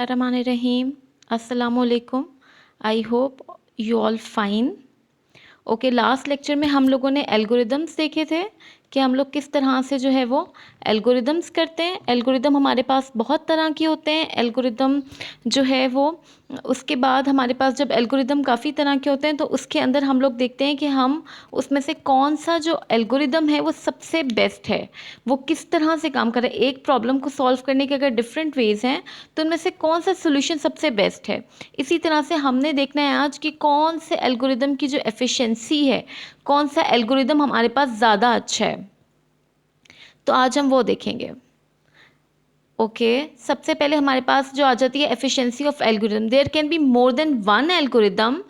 Bismillahirrahmanirrahim. Assalamu alaikum. I hope you all fine. Okay last lecture में हम लोगों ने एल्गोरिदम्स देखे थे कि हम लोग किस तरह से जो है वो एल्गोरिदम्स करते हैं। एल्गोरिदम हमारे पास बहुत तरह के होते हैं। एल्गोरिदम जो है वो उसके बाद हमारे पास जब एल्गोरिदम काफ़ी तरह के होते हैं तो उसके अंदर हम लोग देखते हैं कि हम उसमें से कौन सा जो एल्गोरिदम है वो सबसे बेस्ट है, वो किस तरह से काम कर रहा है। एक प्रॉब्लम को सॉल्व करने के अगर डिफरेंट वेज हैं तो उनमें से कौन सा सोल्यूशन सबसे बेस्ट है। इसी तरह से हमने देखना है आज कि कौन से एल्गोरिदम की जो एफिशिएंसी है, कौन सा एल्गोरिदम हमारे पास ज़्यादा अच्छा है, तो आज हम वो देखेंगे। ओके सबसे पहले हमारे पास जो आ जाती है efficiency of algorithm. There can be more than one algorithm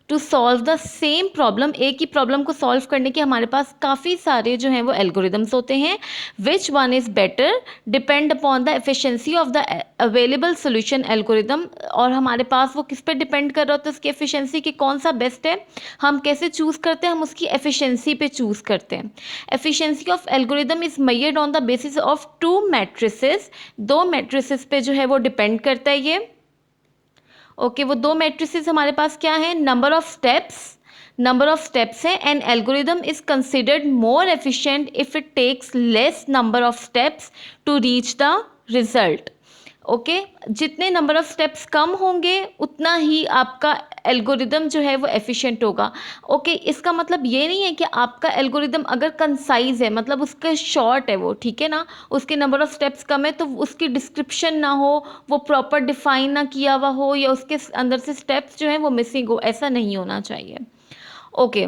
to solve the same problem. एक ही प्रॉब्लम को सॉल्व करने के हमारे पास काफ़ी सारे जो हैं वो एल्गोरिदम्स होते हैं। Which one is better depend upon the efficiency of the available solution algorithm. और हमारे पास वो किस पे डिपेंड कर रहा होता है, उसकी एफिशिएंसी कि कौन सा बेस्ट है। हम कैसे चूज़ करते हैं, हम उसकी एफिशिएंसी पे चूज़ करते हैं। Efficiency of algorithm is measured on the basis of to matrices. दो मैट्रिसेस पे जो है वो डिपेंड करता है ये। ओके वो दो मैट्रिसेस हमारे पास क्या है, नंबर ऑफ स्टेप्स है। An algorithm is considered more efficient if it takes less number of steps to reach the result. Okay जितने नंबर ऑफ स्टेप्स कम होंगे उतना ही आपका एल्गोरिदम जो है वो एफिशिएंट होगा। ओके इसका मतलब ये नहीं है कि आपका एल्गोरिदम अगर कंसाइज है, मतलब उसका शॉर्ट है वो, ठीक है ना, उसके नंबर ऑफ स्टेप्स कम है तो उसकी डिस्क्रिप्शन ना हो, वो प्रॉपर डिफाइन ना किया हुआ हो, या उसके अंदर से स्टेप्स जो हैं वो मिसिंग हो, ऐसा नहीं होना चाहिए। Okay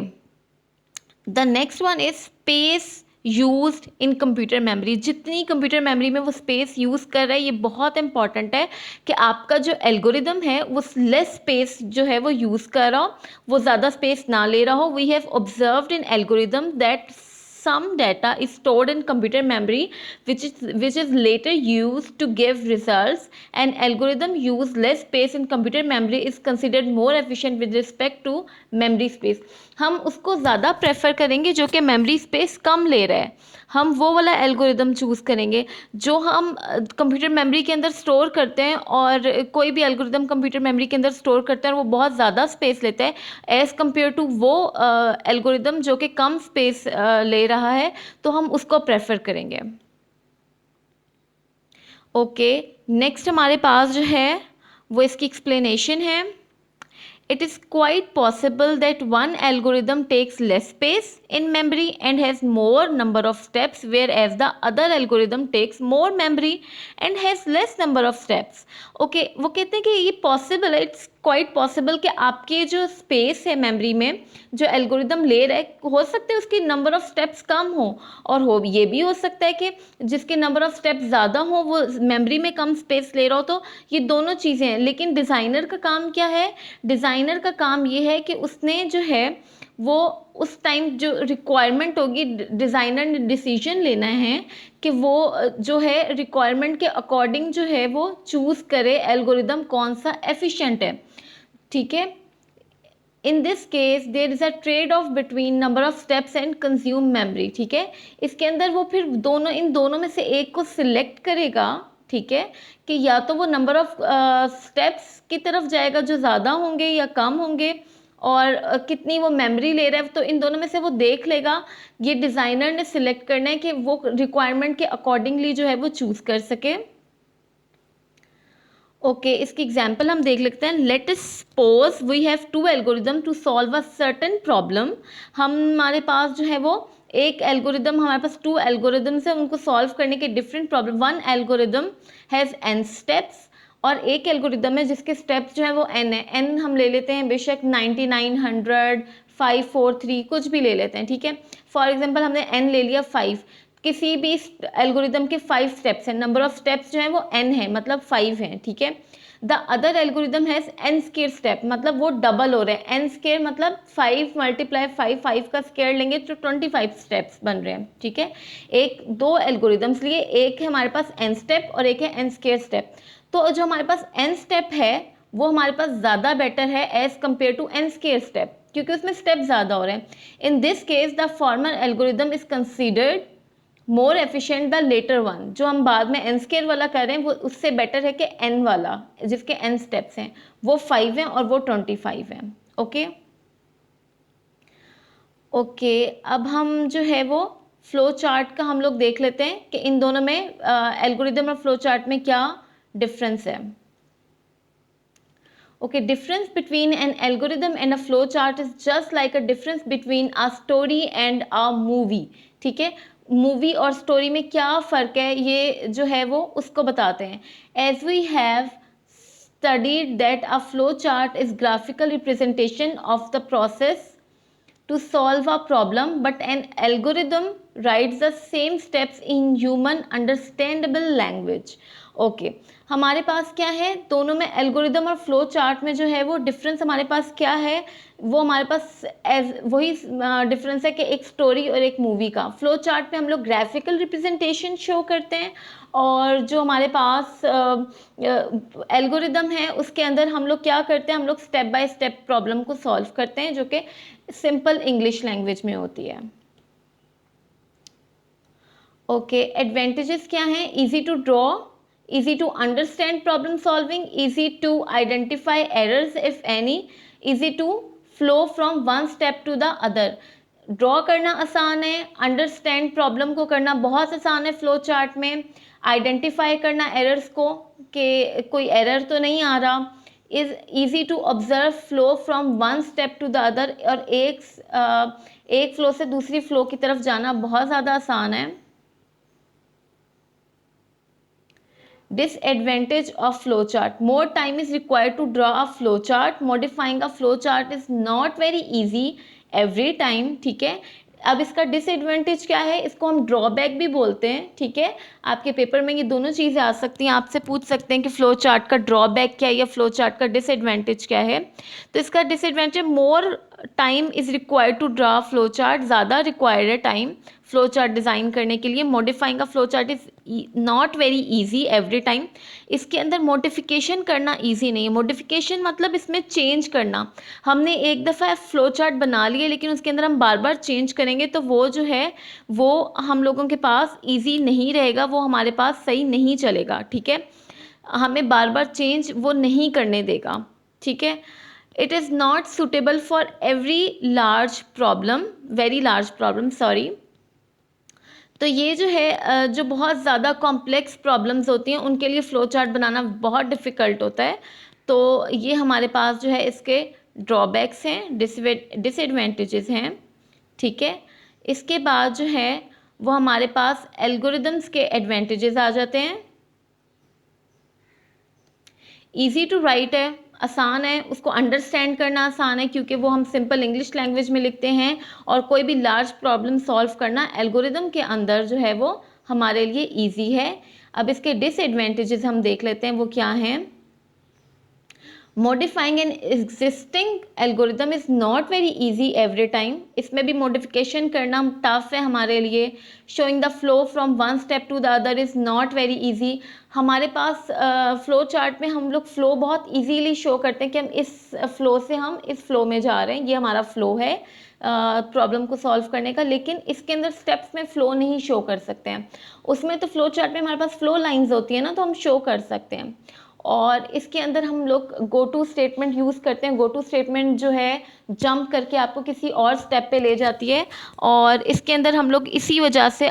the next one is space used in computer memory. जितनी कंप्यूटर मेमोरी में वो स्पेस यूज़ कर रहा है, ये बहुत इंपॉर्टेंट है कि आपका जो एल्गोरिदम है वो लेस स्पेस जो है वो यूज़ कर रहा हो, वो ज़्यादा स्पेस ना ले रहा हो। We have observed in algorithm that some data is stored in computer memory which is later used to give results. An algorithm use less space in computer memory is considered more efficient with respect to memory space. हम उसको ज़्यादा prefer करेंगे जो कि memory space कम ले रहा है, हम वो वाला एल्गोरिदम चूज़ करेंगे। जो हम कंप्यूटर मेमोरी के अंदर स्टोर करते हैं, और कोई भी एल्गोरिदम कंप्यूटर मेमोरी के अंदर स्टोर करते हैं और वो बहुत ज़्यादा स्पेस लेता है एज़ कम्पेयर टू वो एल्गोरिदम जो कि कम स्पेस ले रहा है, तो हम उसको प्रेफर करेंगे। ओके नेक्स्ट हमारे पास जो है वो इसकी एक्सप्लेनेशन है। It is quite possible that one algorithm takes less space in memory and has more number of steps, whereas the other algorithm takes more memory and has less number of steps. Okay, वो कहते हैं कि ये possible है, it's quite possible कि आपके जो space है memory में जो algorithm ले रहा है, हो सकता है उसकी number of steps कम हो, और हो ये भी हो सकता है कि जिसके number of steps ज़्यादा हो वो memory में कम space ले रहा हो। तो ये दोनों चीज़ें हैं, लेकिन डिज़ाइनर का काम क्या है, डिज़ाइनर का काम ये है कि उसने जो है वो उस टाइम जो रिक्वायरमेंट होगी, डिज़ाइनर ने डिसीजन लेना है कि वो जो है रिक्वायरमेंट के अकॉर्डिंग जो है वो चूज़ करे एल्गोरिदम कौन सा एफिशिएंट है, ठीक है। In this case there is a trade off between number of steps and consume memory, ठीक है। इसके अंदर वो फिर इन दोनों में से एक को सिलेक्ट करेगा, ठीक है, कि या तो वो नंबर ऑफ स्टेप्स की तरफ जाएगा जो ज़्यादा होंगे या कम होंगे, और कितनी वो मेमोरी ले रहा है, तो इन दोनों में से वो देख लेगा। ये डिज़ाइनर ने सिलेक्ट करना है कि वो रिक्वायरमेंट के अकॉर्डिंगली जो है वो चूज़ कर सके। ओके इसकी एग्जाम्पल हम देख लेते हैं। Let us suppose we have two algorithm to solve a certain problem. हमारे पास जो है वो एक एल्गोरिदम, हमारे पास टू एल्गोरिदम्स है, उनको सॉल्व करने के different problem. One algorithm has n steps, और एक एल्गोरिदम है जिसके स्टेप्स जो है वो n है। n हम ले लेते हैं बेशक 99, 100, 543 कुछ भी ले लेते हैं, ठीक है। फॉर एग्जाम्पल हमने n ले लिया 5। किसी भी एल्गोरिदम के 5 स्टेप्स हैं, नंबर ऑफ स्टेप्स जो है वो n है, मतलब 5 हैं, ठीक है। The other algorithm has n square step, मतलब वो डबल हो रहे हैं। n स्केयर मतलब 5 × 5, 5 का स्केयर लेंगे तो 25 स्टेप्स बन रहे हैं, ठीक है। एक दो एल्गोरिदम्स लिए, एक है हमारे पास n स्टेप और एक है n स्केयर स्टेप। तो जो हमारे पास n स्टेप है वो हमारे पास ज़्यादा बेटर है as compare to n square step, क्योंकि उसमें स्टेप ज़्यादा हो रहे हैं। In this case the former algorithm is considered more efficient the latter one, जो हम बाद में n स्केयर वाला कर रहे हैं वो उससे बेटर है कि n वाला, जिसके n स्टेप्स हैं वो 5 हैं और वो 25 हैं। ओके ओके, अब हम जो है वो फ्लो चार्ट का हम लोग देख लेते हैं कि इन दोनों में एल्गोरिदम और फ्लो चार्ट में क्या डिफरेंस है। Okay, difference between an algorithm and a flow chart is just like a difference between a story and a movie. ठीक है, मूवी और स्टोरी में क्या फ़र्क है ये जो है वो उसको बताते हैं। As we have studied that a flow chart is graphical representation of the process to solve a problem, but an algorithm writes the same steps in human understandable language. Okay हमारे पास क्या है, दोनों में एल्गोरिदम और flow chart में जो है वो डिफरेंस हमारे पास क्या है, वो हमारे पास वही डिफरेंस है कि एक स्टोरी और एक मूवी का। फ्लो चार्ट में हम लोग ग्राफिकल रिप्रेजेंटेशन शो करते हैं और जो हमारे पास एल्गोरिदम है उसके अंदर हम लोग क्या करते हैं, हम लोग स्टेप बाय स्टेप प्रॉब्लम को सॉल्व करते हैं जो कि सिंपल इंग्लिश लैंग्वेज में होती है। ओके एडवांटेजेस क्या हैं, easy to draw, easy to understand problem solving, easy to identify errors if any, easy to flow from one step to the other। Draw करना आसान है, अंडरस्टैंड प्रॉब्लम को करना बहुत आसान है फ्लो चार्ट में, आइडेंटिफाई करना एरर्स को कि कोई एरर तो नहीं आ रहा, is easy to observe flow from one step to the other, और एक फ्लो से दूसरी फ्लो की तरफ जाना बहुत ज़्यादा आसान है। Disadvantage of flowchart: more time is required to draw a flowchart. Modifying a flowchart is not very easy every time। ठीक है, अब इसका डिसएडवांटेज क्या है, इसको हम ड्रॉबैक भी बोलते हैं। ठीक है, आपके पेपर में ये दोनों चीज़ें आ सकती हैं, आपसे पूछ सकते हैं कि फ्लो चार्ट का ड्रॉबैक क्या है या फ्लो चार्ट का डिसएडवांटेज क्या है। तो इसका disadvantage, more time is required to draw flow chart, ज़्यादा रिक्वायर्ड है टाइम फ्लो चार्ट डिज़ाइन करने के लिए। मॉडिफाइंग का flow chart is not very easy every time, इसके अंदर मॉडिफिकेशन करना इजी नहीं है। मॉडिफिकेशन मतलब इसमें चेंज करना, हमने एक दफ़ा फ्लो चार्ट बना लिए लेकिन उसके अंदर हम बार बार चेंज करेंगे तो वो जो है वो हम लोगों के पास इजी नहीं रहेगा, वो हमारे पास सही नहीं चलेगा। ठीक है, हमें बार बार चेंज वो नहीं करने देगा। ठीक है, it is not suitable for every large problem, very large problem sorry. तो ये जो है जो बहुत ज़्यादा कॉम्प्लेक्स प्रॉब्लम्स होती हैं उनके लिए फ़्लो चार्ट बनाना बहुत डिफ़िकल्ट होता है। तो ये हमारे पास जो है इसके ड्रॉबैक्स हैं, डिसएडवांटेजेस हैं। ठीक है, इसके बाद जो है वो हमारे पास एल्गोरिदम्स के एडवांटेजेस आ जाते हैं। ईजी टू राइट है, आसान है, उसको अंडरस्टैंड करना आसान है क्योंकि वो हम सिंपल इंग्लिश लैंग्वेज में लिखते हैं, और कोई भी लार्ज प्रॉब्लम सॉल्व करना एल्गोरिदम के अंदर जो है वो हमारे लिए ईजी है। अब इसके डिसएडवांटेजेस हम देख लेते हैं वो क्या हैं। Modifying an existing algorithm is not very easy every time, इसमें भी मॉडिफिकेशन करना टफ है हमारे लिए। Showing the flow from one step to the other is not very easy, हमारे पास फ्लो चार्ट में हम लोग फ्लो बहुत इजीली शो करते हैं कि हम इस फ्लो से हम इस फ्लो में जा रहे हैं, ये हमारा फ्लो है प्रॉब्लम को सॉल्व करने का, लेकिन इसके अंदर स्टेप्स में फ़्लो नहीं शो कर सकते हैं। उसमें तो फ्लो चार्ट में हमारे पास फ्लो लाइंस होती है ना, तो हम शो कर सकते हैं। और इसके अंदर हम लोग गो टू स्टेटमेंट यूज़ करते हैं। गो टू स्टेटमेंट जो है जंप करके आपको किसी और स्टेप पे ले जाती है, और इसके अंदर हम लोग इसी वजह से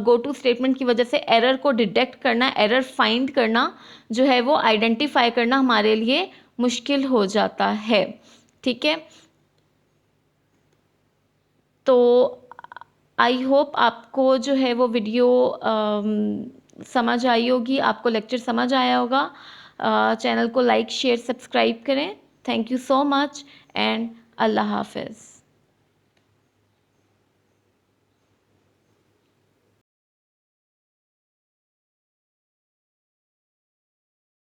गो टू स्टेटमेंट की वजह से एरर को डिटेक्ट करना, एरर फाइंड करना जो है वो आइडेंटिफाई करना हमारे लिए मुश्किल हो जाता है। ठीक है, तो आई होप आपको जो है वो वीडियो समझ आई होगी, आपको लेक्चर समझ आया होगा। चैनल को लाइक शेयर सब्सक्राइब करें। Thank you so much and अल्लाह हाफिज़।